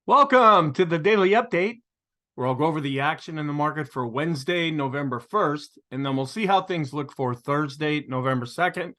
Welcome to the Daily Update, where I'll go over the action in the market for Wednesday, November 1st, and then we'll see how things look for Thursday, November 2nd.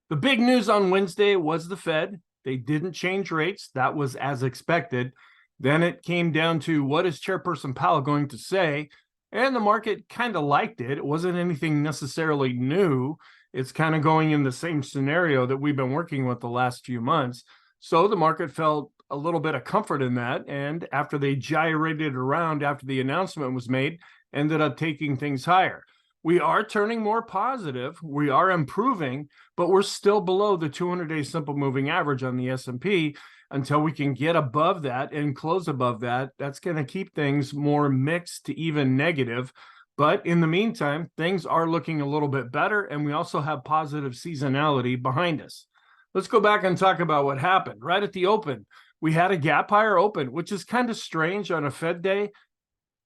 The big news on Wednesday was the Fed. They didn't change rates. That was as expected. Then it came down to what is Chairperson Powell going to say, and the market kind of liked it. It wasn't anything necessarily new. It's kind of going in the same scenario that we've been working with the last few months. So the market felt a little bit of comfort in that, and after they gyrated around after the announcement was made, ended up taking things higher. We are turning more positive. We are improving, but we're still below the 200-day simple moving average on the S&P. Until we can get above that and close above that, that's going to keep things more mixed to even negative. But in the meantime, things are looking a little bit better, and we also have positive seasonality behind us. Let's go back and talk about what happened. Right at the open, we had a gap higher open, which is kind of strange on a Fed day.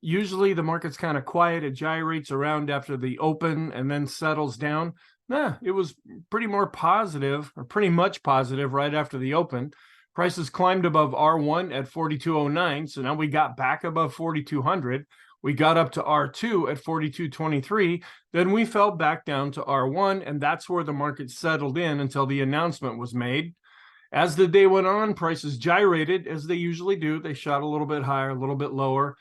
Usually the market's kind of quiet. It gyrates around after the open and then settles down. It was pretty much positive right after the open. Prices climbed above R1 at 42.09. So now we got back above 4,200. We got up to R2 at 42.23. Then we fell back down to R1, and that's where the market settled in until the announcement was made. As the day went on, prices gyrated as they usually do. They shot a little bit higher, a little bit lower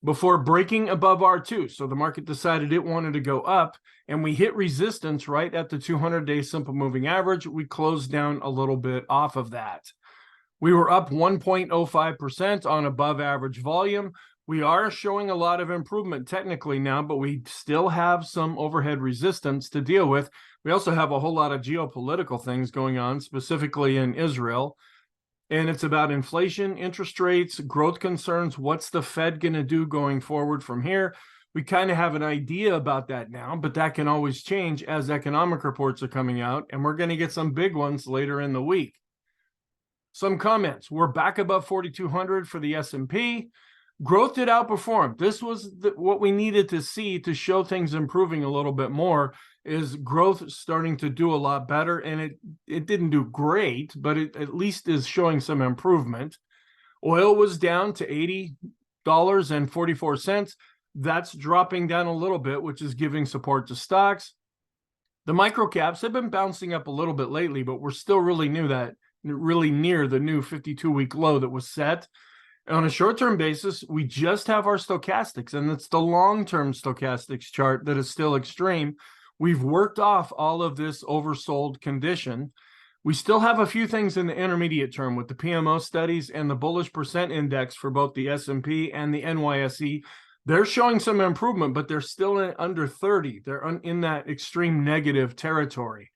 before breaking above R2. So the market decided it wanted to go up, and we hit resistance right at the 200-day simple moving average. We closed down a little bit off of that. We were up 1.05% on above average volume. We are showing a lot of improvement technically now, but we still have some overhead resistance to deal with. We also have a whole lot of geopolitical things going on, specifically in Israel. And it's about inflation, interest rates, growth concerns. What's the Fed going to do going forward from here? We kind of have an idea about that now, but that can always change as economic reports are coming out, and we're going to get some big ones later in the week. Some comments. We're back above 4,200 for the S&P. Growth did outperform. This was what we needed to see to show things improving a little bit more, is growth starting to do a lot better. And it didn't do great, but it at least is showing some improvement. Oil was down to $80.44. That's dropping down a little bit, which is giving support to stocks. The micro caps have been bouncing up a little bit lately, but we're still really near the new 52-week low that was set. On a short-term basis, we just have our stochastics, and it's the long-term stochastics chart that is still extreme. We've worked off all of this oversold condition. We still have a few things in the intermediate term with the PMO studies and the bullish percent index for both the S&P and the NYSE. They're showing some improvement, but they're still under 30. They're in that extreme negative territory.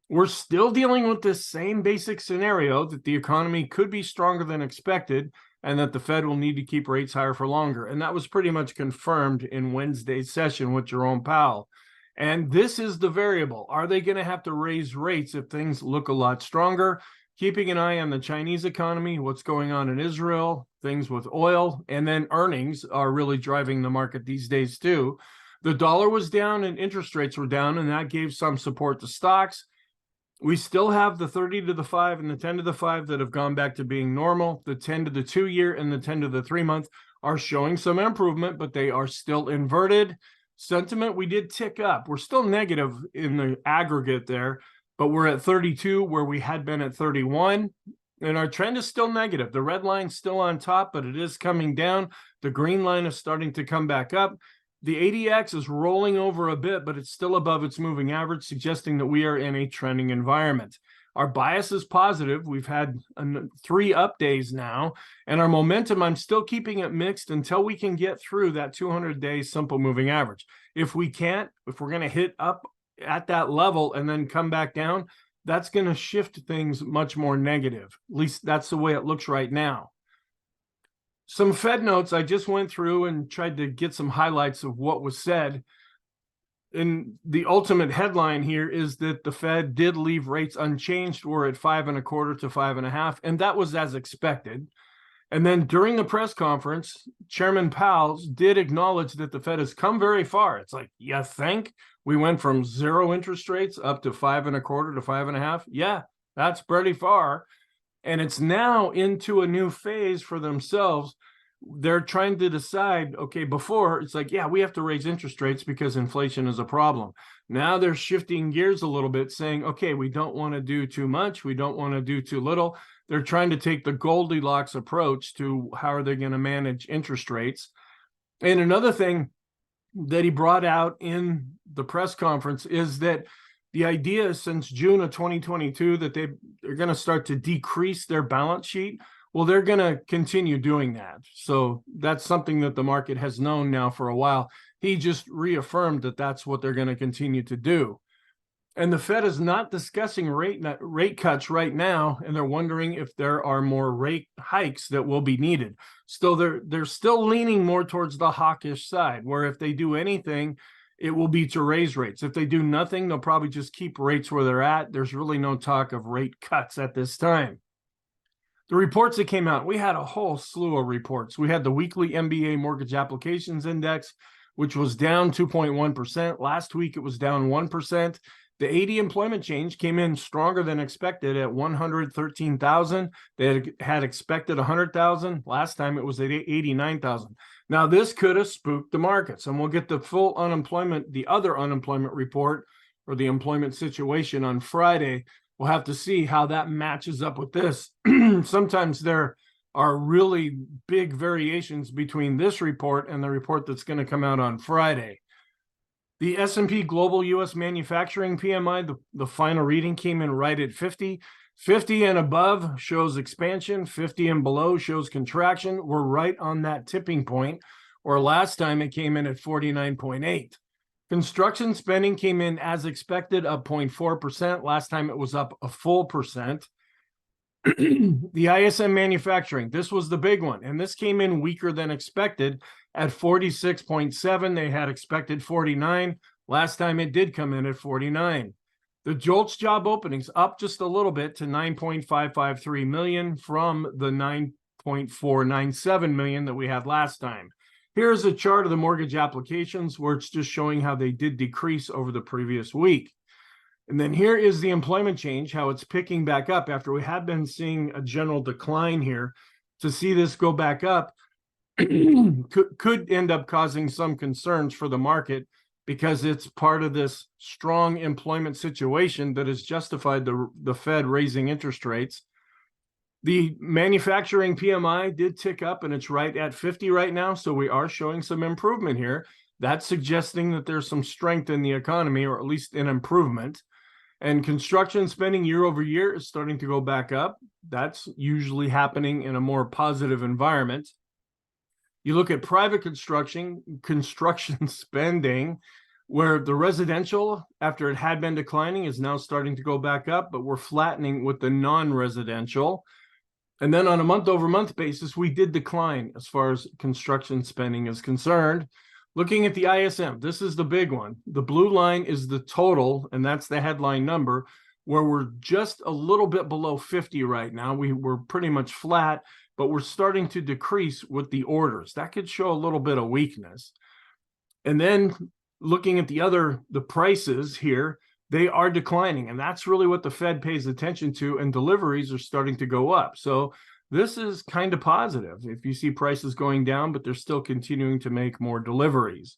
We're still dealing with this same basic scenario that the economy could be stronger than expected, and that the Fed will need to keep rates higher for longer. And that was pretty much confirmed in Wednesday's session with Jerome Powell. And this is the variable. Are they going to have to raise rates if things look a lot stronger? Keeping an eye on the Chinese economy, what's going on in Israel, things with oil, and then earnings are really driving the market these days too. The dollar was down and interest rates were down, and that gave some support to stocks. We still have the 30 to the 5 and the 10 to the 5 that have gone back to being normal. The 10 to the 2-year and the 10 to the 3-month are showing some improvement, but they are still inverted. Sentiment, we did tick up. We're still negative in the aggregate there, but we're at 32 where we had been at 31. And our trend is still negative. The red line's still on top, but it is coming down. The green line is starting to come back up. The ADX is rolling over a bit, but it's still above its moving average, suggesting that we are in a trending environment. Our bias is positive. We've had 3 up days now, and our momentum, I'm still keeping it mixed until we can get through that 200-day simple moving average. If we can't, if we're going to hit up at that level and then come back down, that's going to shift things much more negative. At least that's the way it looks right now. Some Fed notes, I just went through and tried to get some highlights of what was said. And the ultimate headline here is that the Fed did leave rates unchanged. We're at 5.25 to 5.5, and that was as expected. And then during the press conference, Chairman Powell did acknowledge that the Fed has come very far. It's like, you think we went from 0 interest rates up to 5.25 to 5.5? Yeah, that's pretty far. And it's now into a new phase for themselves. They're trying to decide, okay, before it's like, yeah, we have to raise interest rates because inflation is a problem. Now they're shifting gears a little bit, saying, okay, we don't want to do too much. We don't want to do too little. They're trying to take the Goldilocks approach to how are they going to manage interest rates. And another thing that he brought out in the press conference is that the idea since June of 2022 that they're going to start to decrease their balance sheet. Well, they're going to continue doing that. So that's something that the market has known now for a while. He just reaffirmed that that's what they're going to continue to do. And the Fed is not discussing rate cuts right now, and they're wondering if there are more rate hikes that will be needed. Still, they're still leaning more towards the hawkish side, where if they do anything, it will be to raise rates. If they do nothing, they'll probably just keep rates where they're at. There's really no talk of rate cuts at this time. The reports that came out, we had a whole slew of reports. We had the weekly MBA mortgage applications index, which was down 2.1%. Last week, it was down 1%. The 80 employment change came in stronger than expected at 113,000. They had expected 100,000. Last time it was at 89,000. Now this could have spooked the markets, and we'll get the full unemployment, the other unemployment report or the employment situation on Friday. We'll have to see how that matches up with this. Sometimes there are really big variations between this report and the report that's going to come out on Friday. The S&P Global U.S. Manufacturing PMI, the final reading came in right at 50. 50 and above shows expansion. 50 and below shows contraction. We're right on that tipping point, or last time it came in at 49.8. Construction spending came in as expected, up 0.4%. Last time it was up a full percent. The ISM manufacturing, this was the big one, and this came in weaker than expected at 46.7. They had expected 49. Last time it did come in at 49. The JOLTS job openings up just a little bit to 9.553 million from the 9.497 million that we had last time. Here's a chart of the mortgage applications where it's just showing how they did decrease over the previous week. And then here is the employment change, how it's picking back up after we have been seeing a general decline here. To see this go back up could end up causing some concerns for the market because it's part of this strong employment situation that has justified the Fed raising interest rates. The manufacturing PMI did tick up, and it's right at 50 right now, so we are showing some improvement here. That's suggesting that there's some strength in the economy, or at least an improvement. And construction spending year over year is starting to go back up. That's usually happening in a more positive environment. You look at private construction spending, where the residential, after it had been declining, is now starting to go back up, but we're flattening with the non-residential. And then on a month-over-month basis, we did decline as far as construction spending is concerned. Looking at the ISM, this is the big one. The blue line is the total, and that's the headline number, where we're just a little bit below 50 right now. We're pretty much flat, but we're starting to decrease with the orders. That could show a little bit of weakness. And then looking at the prices here, they are declining, and that's really what the Fed pays attention to, and deliveries are starting to go up. So this is kind of positive if you see prices going down, but they're still continuing to make more deliveries.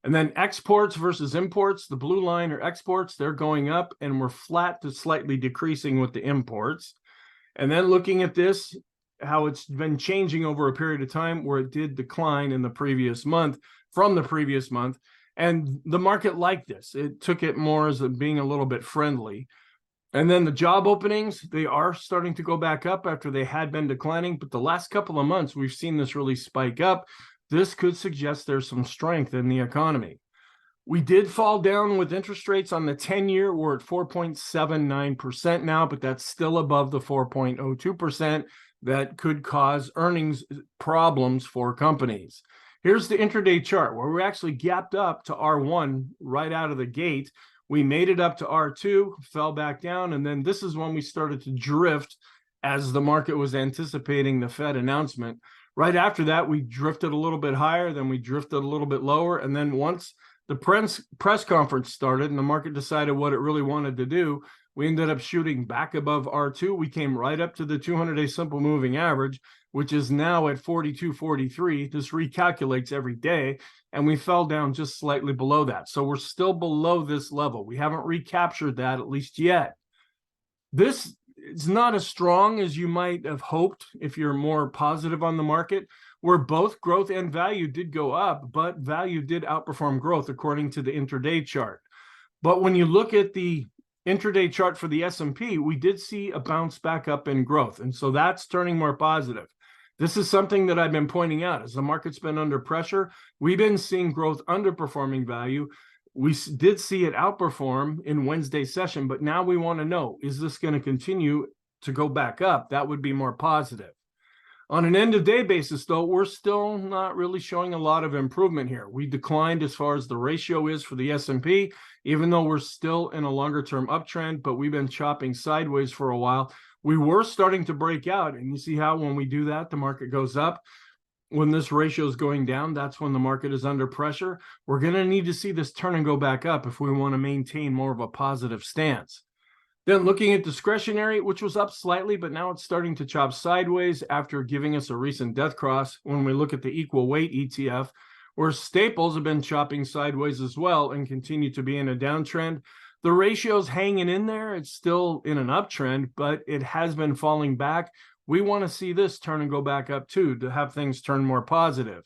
And then exports versus imports, the blue line are exports, they're going up, and we're flat to slightly decreasing with the imports. And then looking at this, how it's been changing over a period of time where it did decline in the previous month from the previous month. And the market liked this. It took it more as being a little bit friendly. And then the job openings, they are starting to go back up after they had been declining. But the last couple of months, we've seen this really spike up. This could suggest there's some strength in the economy. We did fall down with interest rates on the 10-year. We're at 4.79% now, but that's still above the 4.02% that could cause earnings problems for companies. Here's the intraday chart where we actually gapped up to R1 right out of the gate. We made it up to R2, fell back down, and then this is when we started to drift as the market was anticipating the Fed announcement. Right after that, we drifted a little bit higher, then we drifted a little bit lower, and then once the press conference started and the market decided what it really wanted to do, We ended up shooting back above R2. We came right up to the 200-day simple moving average, which is now at 42.43. This recalculates every day, and we fell down just slightly below that. So we're still below this level. We haven't recaptured that, at least yet. This is not as strong as you might have hoped if you're more positive on the market, where both growth and value did go up, but value did outperform growth according to the intraday chart. But when you look at the intraday chart for the S&P, we did see a bounce back up in growth. And so that's turning more positive. This is something that I've been pointing out. As the market's been under pressure, we've been seeing growth underperforming value. We did see it outperform in Wednesday's session, but now we want to know, is this going to continue to go back up? That would be more positive. On an end of day basis, though, we're still not really showing a lot of improvement here. We declined as far as the ratio is for the S&P, even though we're still in a longer term uptrend, but we've been chopping sideways for a while. We were starting to break out, and you see how when we do that, the market goes up. When this ratio is going down, that's when the market is under pressure. We're going to need to see this turn and go back up if we want to maintain more of a positive stance. Then looking at discretionary, which was up slightly, but now it's starting to chop sideways after giving us a recent death cross. When we look at the equal weight ETF, where staples have been chopping sideways as well and continue to be in a downtrend. The ratio's hanging in there. It's still in an uptrend, but it has been falling back. We want to see this turn and go back up too, to have things turn more positive.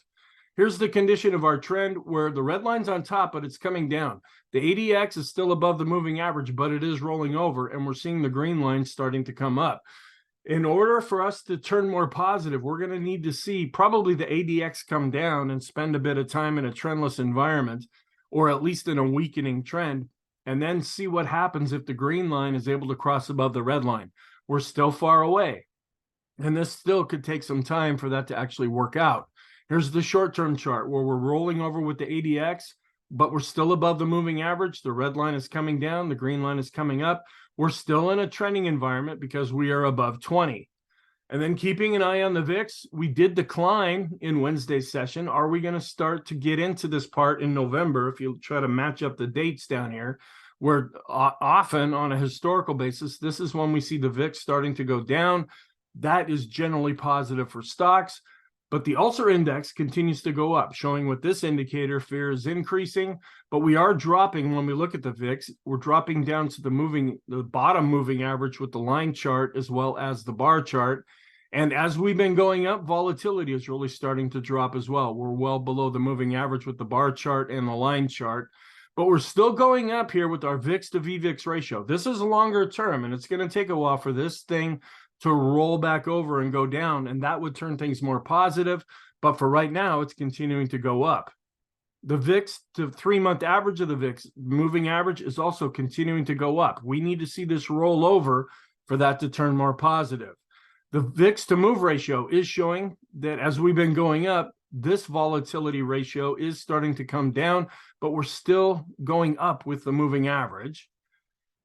Here's the condition of our trend where the red line's on top, but it's coming down. The ADX is still above the moving average, but it is rolling over, and we're seeing the green line starting to come up. In order for us to turn more positive, we're going to need to see probably the ADX come down and spend a bit of time in a trendless environment, or at least in a weakening trend, and then see what happens if the green line is able to cross above the red line. We're still far away, and this still could take some time for that to actually work out. Here's the short-term chart where we're rolling over with the ADX, but we're still above the moving average. The red line is coming down. The green line is coming up. We're still in a trending environment because we are above 20. And then keeping an eye on the VIX, we did decline in Wednesday's session. Are we going to start to get into this part in November? If you try to match up the dates down here, where often on a historical basis, this is when we see the VIX starting to go down. That is generally positive for stocks. But the Ulcer Index continues to go up, showing what this indicator fear is increasing. But we are dropping when we look at the VIX. We're dropping down to the bottom moving average with the line chart as well as the bar chart. And as we've been going up, volatility is really starting to drop as well. We're well below the moving average with the bar chart and the line chart. But we're still going up here with our VIX to VVIX ratio. This is longer term, and it's going to take a while for this thing to roll back over and go down, and that would turn things more positive. But for right now, it's continuing to go up. The VIX to 3-month average of the VIX moving average is also continuing to go up. We need to see this roll over for that to turn more positive. The VIX to move ratio is showing that as we've been going up, this volatility ratio is starting to come down, but we're still going up with the moving average.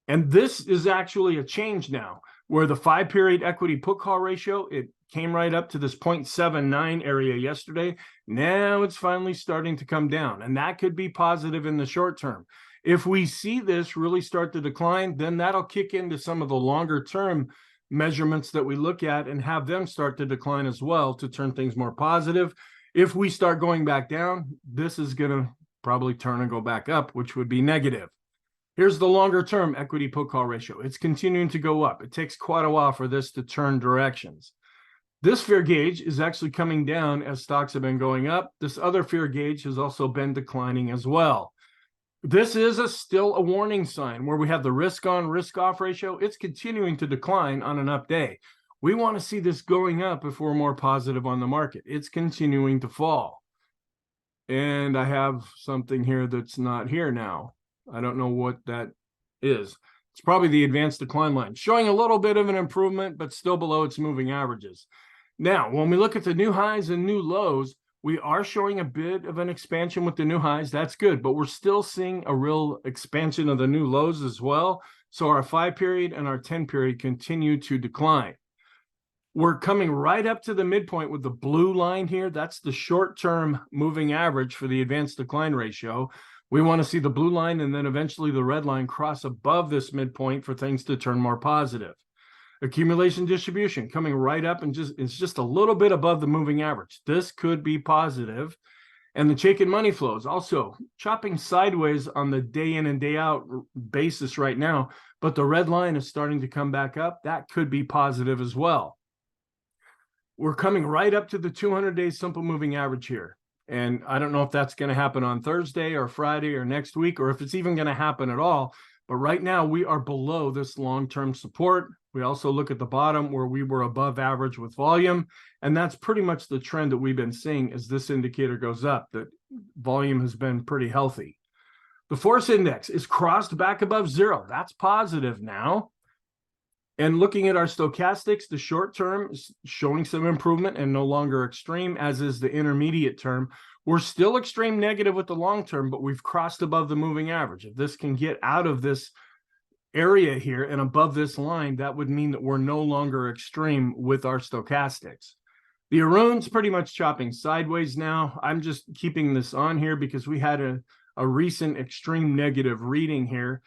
And this is actually a change now, where the 5-period equity put call ratio, it came right up to this 0.79 area yesterday. Now it's finally starting to come down, and that could be positive in the short term. If we see this really start to decline, then that'll kick into some of the longer term measurements that we look at and have them start to decline as well to turn things more positive. If we start going back down, this is going to probably turn and go back up, which would be negative. Here's the longer term equity put call ratio. It's continuing to go up. It takes quite a while for this to turn directions. This fear gauge is actually coming down as stocks have been going up. This other fear gauge has also been declining as well. This is still a warning sign where we have the risk on, risk off ratio. It's continuing to decline on an up day. We want to see this going up if we're more positive on the market. It's continuing to fall. And I have something here that's not here now. I don't know what that is. It's probably the advanced decline line, showing a little bit of an improvement, but still below its moving averages. Now, when we look at the new highs and new lows, we are showing a bit of an expansion with the new highs. That's good, but we're still seeing a real expansion of the new lows as well. So our 5-period and our 10-period continue to decline. We're coming right up to the midpoint with the blue line here. That's the short-term moving average for the advanced decline ratio. We want to see the blue line and then eventually the red line cross above this midpoint for things to turn more positive. Accumulation distribution coming right up and it's just a little bit above the moving average. This could be positive. And the Chaikin money flows also chopping sideways on the day in and day out basis right now, but the red line is starting to come back up. That could be positive as well. We're coming right up to the 200-day simple moving average here. And I don't know if that's going to happen on Thursday or Friday or next week, or if it's even going to happen at all. But right now we are below this long-term support. We also look at the bottom where we were above average with volume. And that's pretty much the trend that we've been seeing as this indicator goes up, that volume has been pretty healthy. The force index is crossed back above zero. That's positive now. And looking at our stochastics, the short term is showing some improvement and no longer extreme, as is the intermediate term. We're still extreme negative with the long term, but we've crossed above the moving average. If this can get out of this area here and above this line, that would mean that we're no longer extreme with our stochastics. The Arun's pretty much chopping sideways now. I'm just keeping this on here because we had a recent extreme negative reading here.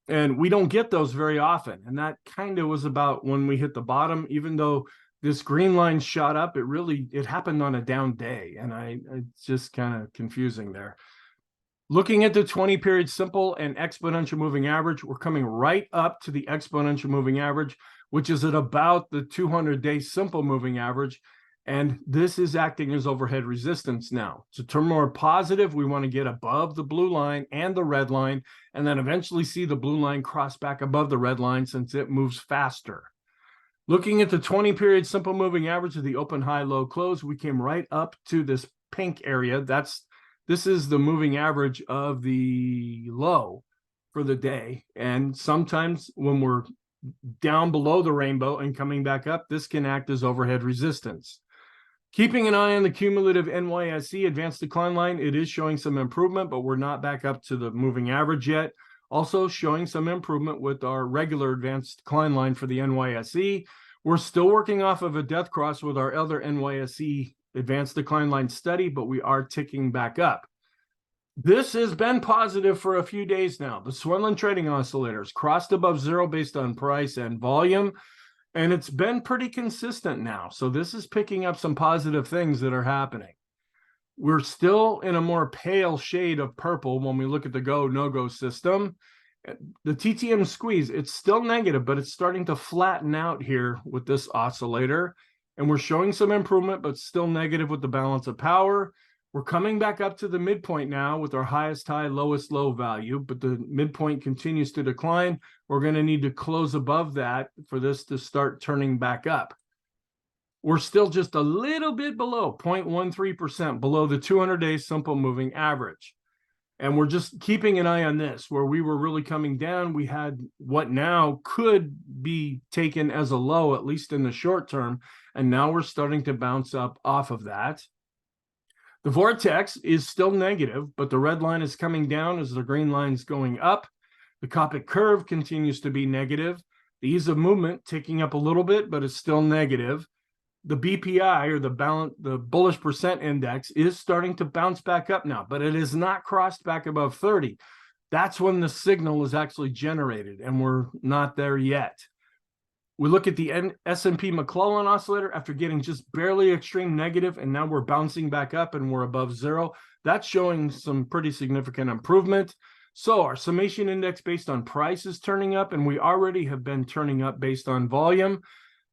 And we don't get those very often. And that kind of was about when we hit the bottom. Even though this green line shot up, it happened on a down day. And it's just kind of confusing there. Looking at the 20-period simple and exponential moving average, we're coming right up to the exponential moving average, which is at about the 200-day simple moving average. And this is acting as overhead resistance now. To turn more positive, we want to get above the blue line and the red line, and then eventually see the blue line cross back above the red line since it moves faster. Looking at the 20-period simple moving average of the open, high, low, close, we came right up to this pink area. This is the moving average of the low for the day. And sometimes when we're down below the rainbow and coming back up, this can act as overhead resistance. Keeping an eye on the cumulative NYSE advanced decline line, it is showing some improvement, but we're not back up to the moving average yet. Also showing some improvement with our regular advanced decline line for the NYSE. We're still working off of a death cross with our other NYSE advanced decline line study, but we are ticking back up. This has been positive for a few days now. The Swenlin trading oscillators crossed above zero based on price and volume. And it's been pretty consistent now. So this is picking up some positive things that are happening. We're still in a more pale shade of purple when we look at the go, no-go system. The TTM squeeze, it's still negative, but it's starting to flatten out here with this oscillator. And we're showing some improvement, but still negative with the balance of power. We're coming back up to the midpoint now with our highest high, lowest low value, but the midpoint continues to decline. We're going to need to close above that for this to start turning back up. We're still just a little bit below 0.13% below the 200-day simple moving average. And we're just keeping an eye on this, where we were really coming down. We had what now could be taken as a low, at least in the short term. And now we're starting to bounce up off of that. The vortex is still negative, but the red line is coming down as the green line is going up. The Copic curve continues to be negative. The ease of movement ticking up a little bit, but it's still negative. The BPI, or the bullish percent index, is starting to bounce back up now, but it has not crossed back above 30. That's when the signal is actually generated, and we're not there yet. We look at the S&P McClellan oscillator after getting just barely extreme negative, and now we're bouncing back up and we're above zero. That's showing some pretty significant improvement. So our summation index based on price is turning up, and we already have been turning up based on volume.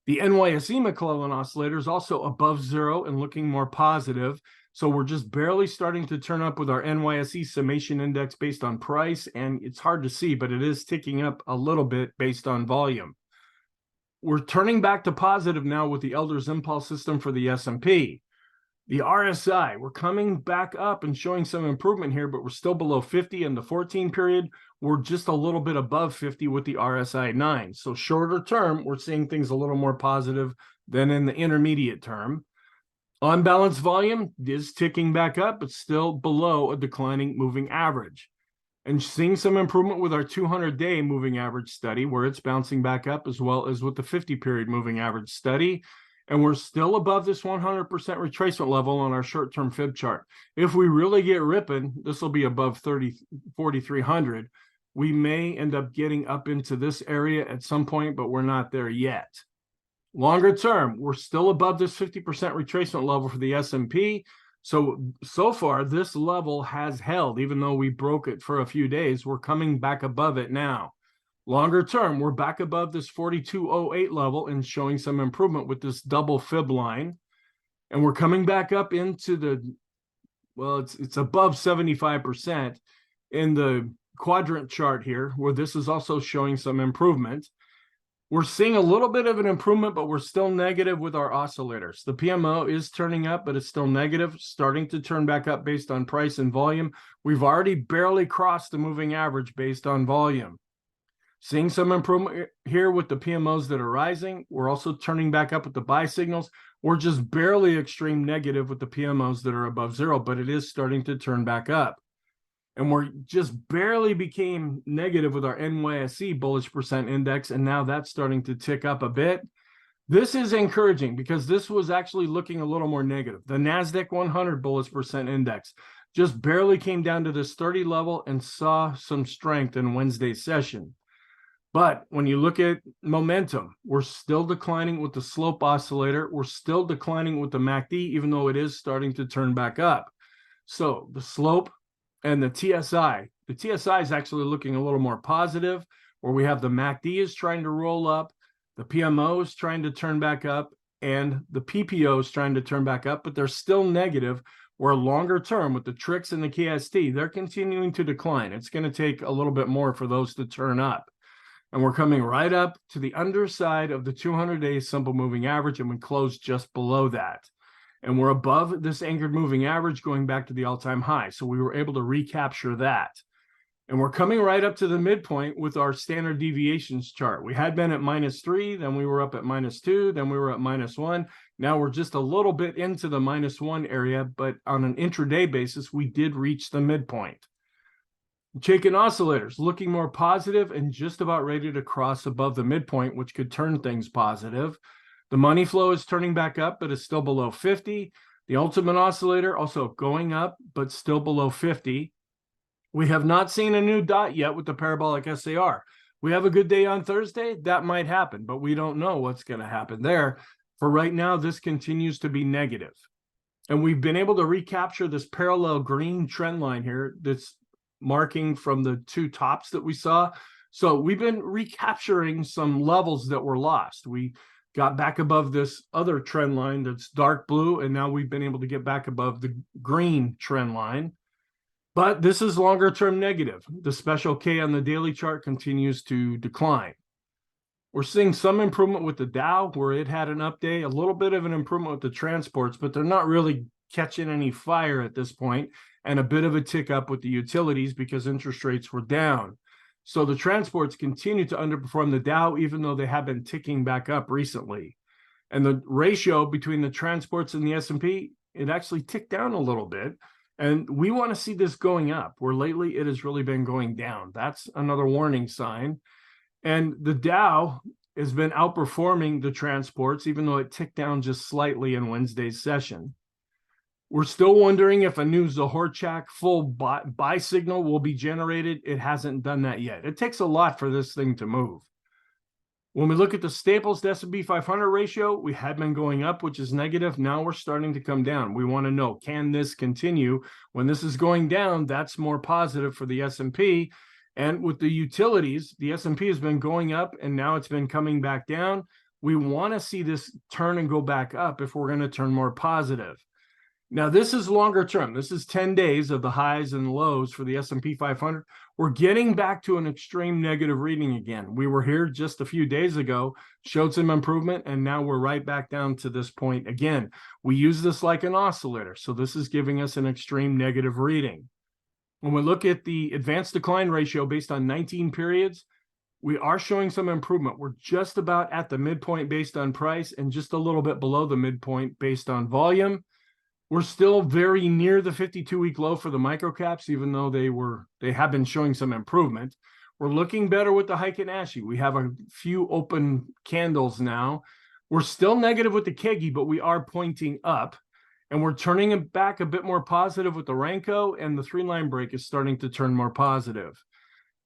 The NYSE McClellan oscillator is also above zero and looking more positive. So we're just barely starting to turn up with our NYSE summation index based on price, and it's hard to see, but it is ticking up a little bit based on volume. We're turning back to positive now with the Elder's Impulse system for the S&P. The RSI, we're coming back up and showing some improvement here, but we're still below 50 in the 14 period. We're just a little bit above 50 with the RSI 9. So shorter term, we're seeing things a little more positive than in the intermediate term. On balance volume is ticking back up, but still below a declining moving average. And seeing some improvement with our 200-day moving average study, where it's bouncing back up, as well as with the 50-period moving average study. And we're still above this 100% retracement level on our short-term fib chart. If we really get ripping, this will be above 4,300. We may end up getting up into this area at some point, but we're not there yet. Longer term, we're still above this 50% retracement level for the S&P. So far, this level has held, even though we broke it for a few days. We're coming back above it now. Longer term, we're back above this 4208 level and showing some improvement with this double fib line. And we're coming back up into the, well, it's above 75% in the quadrant chart here, where this is also showing some improvement. We're seeing a little bit of an improvement, but we're still negative with our oscillators. The PMO is turning up, but it's still negative, starting to turn back up based on price and volume. We've already barely crossed the moving average based on volume. Seeing some improvement here with the PMOs that are rising. We're also turning back up with the buy signals. We're just barely extreme negative with the PMOs that are above zero, but it is starting to turn back up. And we're just barely became negative with our NYSE bullish percent index, and now that's starting to tick up a bit. This is encouraging because this was actually looking a little more negative. The NASDAQ 100 bullish percent index just barely came down to this 30 level and saw some strength in Wednesday's session. But when you look at momentum, we're still declining with the slope oscillator. We're still declining with the MACD, even though it is starting to turn back up. So the slope and the TSI is actually looking a little more positive, where we have the MACD is trying to roll up, the PMO is trying to turn back up, and the PPO is trying to turn back up, but they're still negative, where longer term with the TRIX and the KST, they're continuing to decline. It's going to take a little bit more for those to turn up. And we're coming right up to the underside of the 200-day simple moving average, and we close just below that. And we're above this anchored moving average going back to the all-time high. So we were able to recapture that. And we're coming right up to the midpoint with our standard deviations chart. We had been at -3, then we were up at -2, then we were at -1. Now we're just a little bit into the -1 area, but on an intraday basis, we did reach the midpoint. Chaikin oscillators looking more positive and just about ready to cross above the midpoint, which could turn things positive. The money flow is turning back up, but is still below 50. The ultimate oscillator also going up, but still below 50. We have not seen a new dot yet with the parabolic SAR. We have a good day on Thursday. That might happen, but we don't know what's going to happen there. For right now, this continues to be negative. And we've been able to recapture this parallel green trend line here that's marking from the two tops that we saw. So we've been recapturing some levels that were lost. We got back above this other trend line that's dark blue, and now we've been able to get back above the green trend line. But this is longer term negative. The special K on the daily chart continues to decline. We're seeing some improvement with the Dow, where it had an up day, a little bit of an improvement with the transports, but they're not really catching any fire at this point, and a bit of a tick up with the utilities because interest rates were down. So the transports continue to underperform the Dow, even though they have been ticking back up recently. And the ratio between the transports and the S&P, it actually ticked down a little bit. And we want to see this going up, where lately it has really been going down. That's another warning sign. And the Dow has been outperforming the transports, even though it ticked down just slightly in Wednesday's session. We're still wondering if a new Zohorchak full buy signal will be generated. It hasn't done that yet. It takes a lot for this thing to move. When we look at the Staples to S&P 500 ratio, we had been going up, which is negative. Now we're starting to come down. We want to know, can this continue? When this is going down, that's more positive for the S&P. And with the utilities, the S&P has been going up, and now it's been coming back down. We want to see this turn and go back up if we're going to turn more positive. Now, this is longer term. This is 10 days of the highs and lows for the S&P 500. We're getting back to an extreme negative reading again. We were here just a few days ago, showed some improvement, and now we're right back down to this point again. We use this like an oscillator, so this is giving us an extreme negative reading. When we look at the advanced decline ratio based on 19 periods, we are showing some improvement. We're just about at the midpoint based on price and just a little bit below the midpoint based on volume. We're still very near the 52-week low for the microcaps, even though they have been showing some improvement. We're looking better with the Heiken Ashi. We have a few open candles now. We're still negative with the KEGI, but we are pointing up. And we're turning it back a bit more positive with the Renko, and the 3-line break is starting to turn more positive.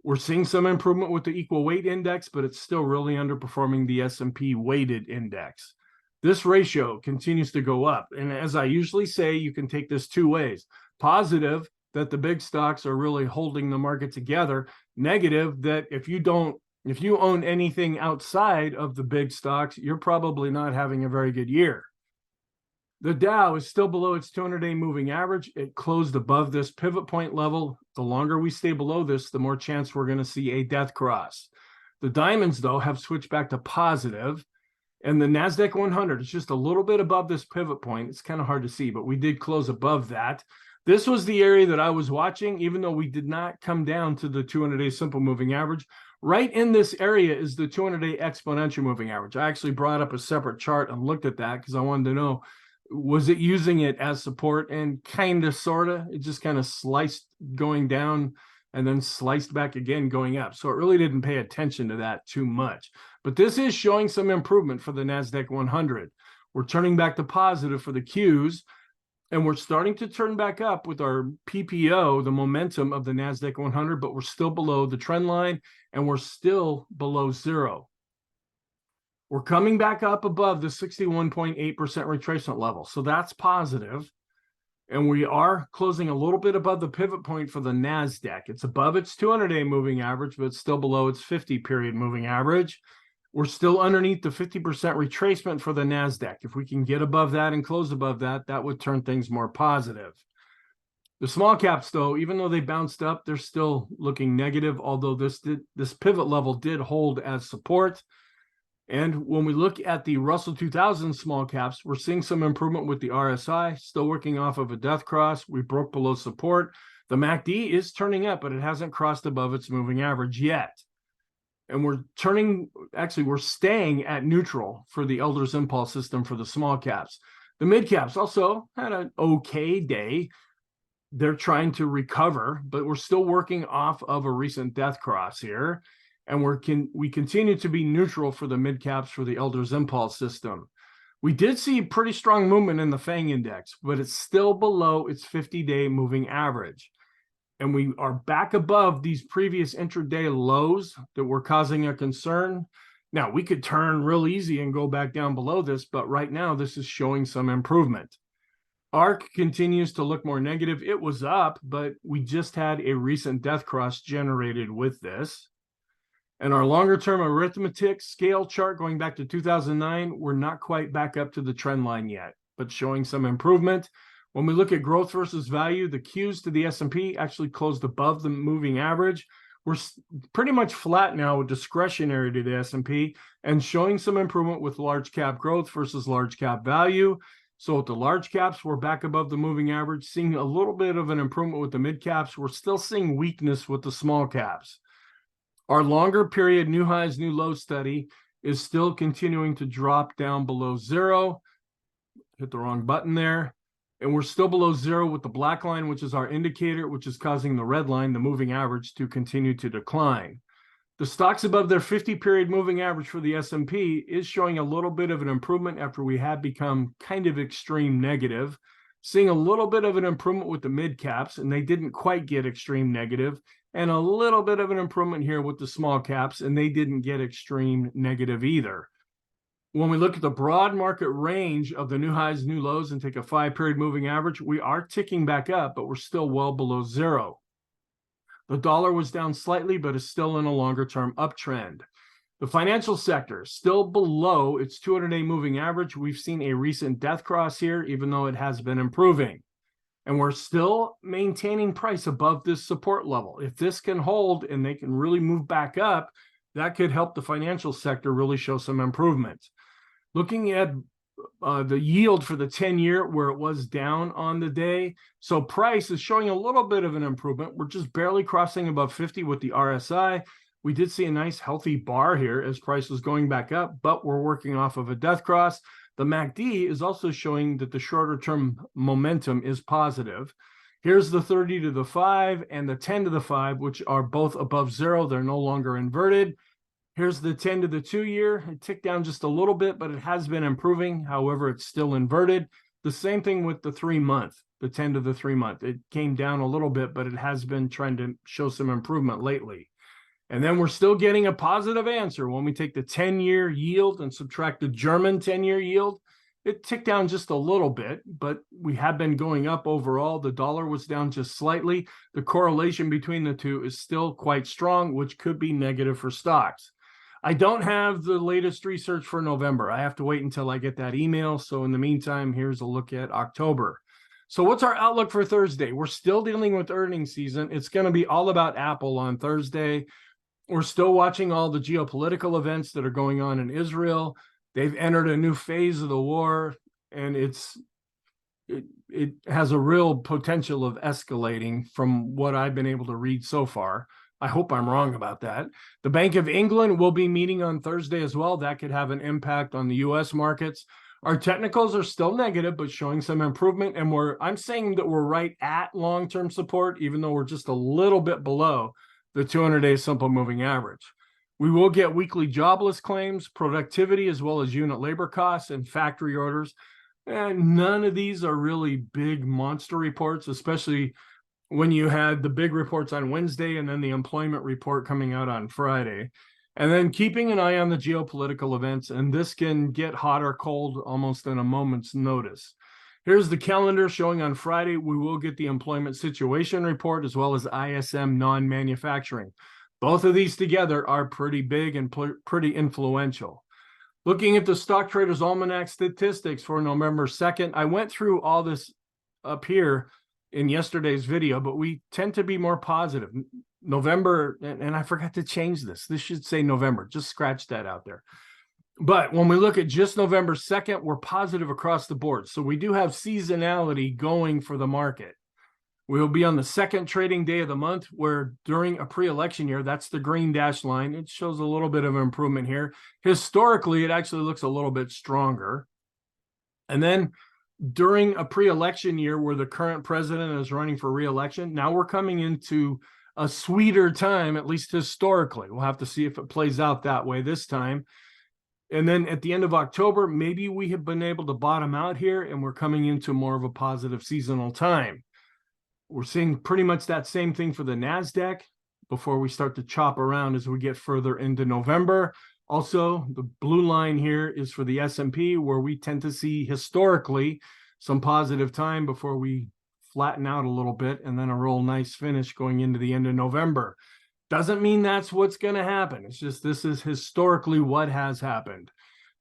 We're seeing some improvement with the equal weight index, but it's still really underperforming the S&P weighted index. This ratio continues to go up. And as I usually say, you can take this two ways. Positive, that the big stocks are really holding the market together. Negative, that if you own anything outside of the big stocks, you're probably not having a very good year. The Dow is still below its 200-day moving average. It closed above this pivot point level. The longer we stay below this, the more chance we're going to see a death cross. The diamonds, though, have switched back to positive, and the NASDAQ 100 is just a little bit above this pivot point. It's kind of hard to see, but we did close above that. This was the area that I was watching, even though we did not come down to the 200-day simple moving average. Right in this area is the 200-day exponential moving average. I actually brought up a separate chart and looked at that because I wanted to know, was it using it as support? And kind of, sort of, it just kind of sliced going down and then sliced back again going up. So it really didn't pay attention to that too much. But this is showing some improvement for the NASDAQ 100. We're turning back to positive for the Qs, and we're starting to turn back up with our PPO, the momentum of the NASDAQ 100, but we're still below the trend line, and we're still below zero. We're coming back up above the 61.8% retracement level. So that's positive. And we are closing a little bit above the pivot point for the NASDAQ. It's above its 200-day moving average, but it's still below its 50-period moving average. We're still underneath the 50% retracement for the NASDAQ. If we can get above that and close above that, that would turn things more positive. The small caps, though, even though they bounced up, they're still looking negative, although this pivot level did hold as support. And when we look at the Russell 2000 small caps, we're seeing some improvement with the RSI, still working off of a death cross. We broke below support. The MACD is turning up, but it hasn't crossed above its moving average yet. And we're staying at neutral for the Elders Impulse system for the small caps. The mid caps also had an okay day. They're trying to recover, but we're still working off of a recent death cross here. And we continue to be neutral for the mid caps for the Elders Impulse system. We did see pretty strong movement in the FANG index, but it's still below its 50-day moving average. And we are back above these previous intraday lows that were causing a concern. Now, we could turn real easy and go back down below this, but right now this is showing some improvement. ARC continues to look more negative. It was up, but we just had a recent death cross generated with this. And our longer-term arithmetic scale chart going back to 2009, we're not quite back up to the trend line yet, but showing some improvement. When we look at growth versus value, the Qs to the S&P actually closed above the moving average. We're pretty much flat now with discretionary to the S&P and showing some improvement with large cap growth versus large cap value. So with the large caps, we're back above the moving average, seeing a little bit of an improvement with the mid caps. We're still seeing weakness with the small caps. Our longer period new highs, new lows study is still continuing to drop down below zero. Hit the wrong button there. And we're still below zero with the black line, which is our indicator, which is causing the red line, the moving average, to continue to decline. The stocks above their 50-period moving average for the S&P is showing a little bit of an improvement after we had become kind of extreme negative. Seeing a little bit of an improvement with the mid caps, and they didn't quite get extreme negative. And a little bit of an improvement here with the small caps, and they didn't get extreme negative either. When we look at the broad market range of the new highs, new lows, and take a 5-period moving average, we are ticking back up, but we're still well below zero. The dollar was down slightly, but is still in a longer-term uptrend. The financial sector is still below its 200-day moving average. We've seen a recent death cross here, even though it has been improving. And we're still maintaining price above this support level. If this can hold and they can really move back up, that could help the financial sector really show some improvement. Looking at the yield for the 10-year, where it was down on the day. So price is showing a little bit of an improvement. We're just barely crossing above 50 with the RSI. We did see a nice healthy bar here as price was going back up, but we're working off of a death cross. The MACD is also showing that the shorter term momentum is positive. Here's the 30 to the 5 and the 10 to the 5, which are both above zero. They're no longer inverted. Here's the 10 to the 2-year. It ticked down just a little bit, but it has been improving. However, it's still inverted. The same thing with the 3-month, the 10 to the 3-month. It came down a little bit, but it has been trying to show some improvement lately. And then we're still getting a positive answer when we take the 10-year yield and subtract the German 10-year yield. It ticked down just a little bit, but we have been going up overall. The dollar was down just slightly. The correlation between the two is still quite strong, which could be negative for stocks. I don't have the latest research for November. I have to wait until I get that email. So in the meantime, here's a look at October. So what's our outlook for Thursday? We're still dealing with earnings season. It's going to be all about Apple on Thursday. We're still watching all the geopolitical events that are going on in Israel. They've entered a new phase of the war, and it has a real potential of escalating from what I've been able to read so far. I hope I'm wrong about that. The Bank of England will be meeting on Thursday as well. That could have an impact on the U.S. markets. Our technicals are still negative, but showing some improvement. And I'm saying that we're right at long-term support, even though we're just a little bit below the 200-day simple moving average. We will get weekly jobless claims, productivity, as well as unit labor costs and factory orders. And none of these are really big monster reports, especially when you had the big reports on Wednesday and then the employment report coming out on Friday. And then keeping an eye on the geopolitical events, and this can get hot or cold almost in a moment's notice. Here's the calendar showing on Friday, we will get the employment situation report as well as ISM non-manufacturing. Both of these together are pretty big and pretty influential. Looking at the Stock Traders Almanac statistics for November 2nd, I went through all this up here in yesterday's video, but we tend to be more positive. November, and I forgot to change this. This should say November. Just scratch that out there. But when we look at just November 2nd, we're positive across the board. So we do have seasonality going for the market. We will be on the second trading day of the month, where during a pre-election year, that's the green dashed line. It shows a little bit of improvement here. Historically, it actually looks a little bit stronger. And then during a pre-election year where the current president is running for re-election, now we're coming into a sweeter time, at least historically. We'll have to see if it plays out that way this time. And then at the end of October, maybe we have been able to bottom out here and we're coming into more of a positive seasonal time. We're seeing pretty much that same thing for the NASDAQ before we start to chop around as we get further into November. Also, the blue line here is for the S&P, where we tend to see historically some positive time before we flatten out a little bit and then a real nice finish going into the end of November. Doesn't mean that's what's going to happen. It's just this is historically what has happened.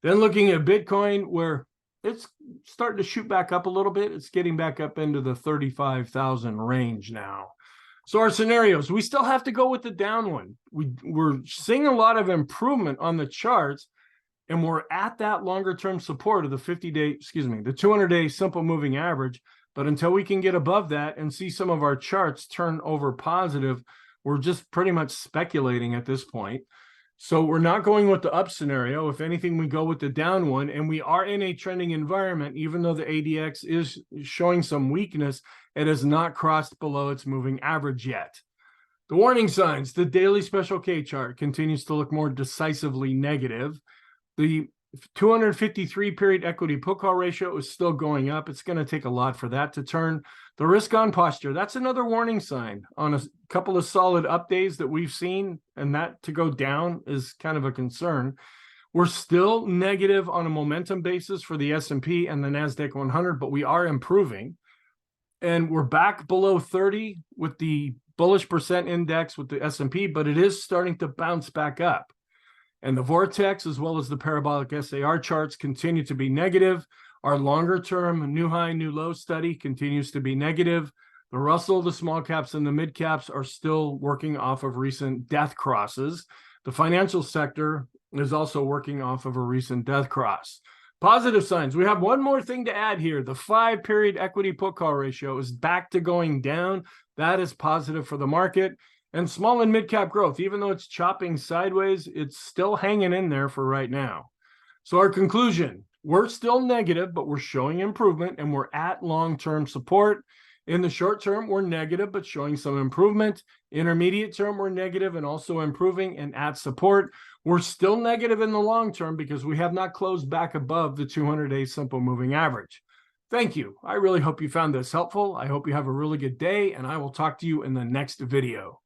Then looking at Bitcoin, where it's starting to shoot back up a little bit. It's getting back up into the 35,000 range now. So our scenarios, we still have to go with the down one. We're seeing a lot of improvement on the charts, and we're at that longer term support of the 200-day simple moving average. But until we can get above that and see some of our charts turn over positive, we're just pretty much speculating at this point. So we're not going with the up scenario. If anything, we go with the down one, and we are in a trending environment. Even though the ADX is showing some weakness, it has not crossed below its moving average yet. The warning signs, the daily special K chart continues to look more decisively negative. The 253 period equity put call ratio is still going up. It's going to take a lot for that to turn. The risk on posture, that's another warning sign on a couple of solid up days that we've seen, and that to go down is kind of a concern. We're still negative on a momentum basis for the S&P and the NASDAQ 100, but we are improving. And we're back below 30 with the bullish percent index with the S&P, but it is starting to bounce back up. And the Vortex, as well as the parabolic SAR charts, continue to be negative. Our longer-term new high, new low study continues to be negative. The Russell, the small caps, and the mid caps are still working off of recent death crosses. The financial sector is also working off of a recent death cross. Positive signs. We have one more thing to add here. The 5-period equity put call ratio is back to going down. That is positive for the market. And small and mid cap growth, even though it's chopping sideways, it's still hanging in there for right now. So our conclusion, we're still negative, but we're showing improvement, and we're at long-term support. In the short term, we're negative, but showing some improvement. Intermediate term, we're negative and also improving and at support. We're still negative in the long term because we have not closed back above the 200-day simple moving average. Thank you. I really hope you found this helpful. I hope you have a really good day, and I will talk to you in the next video.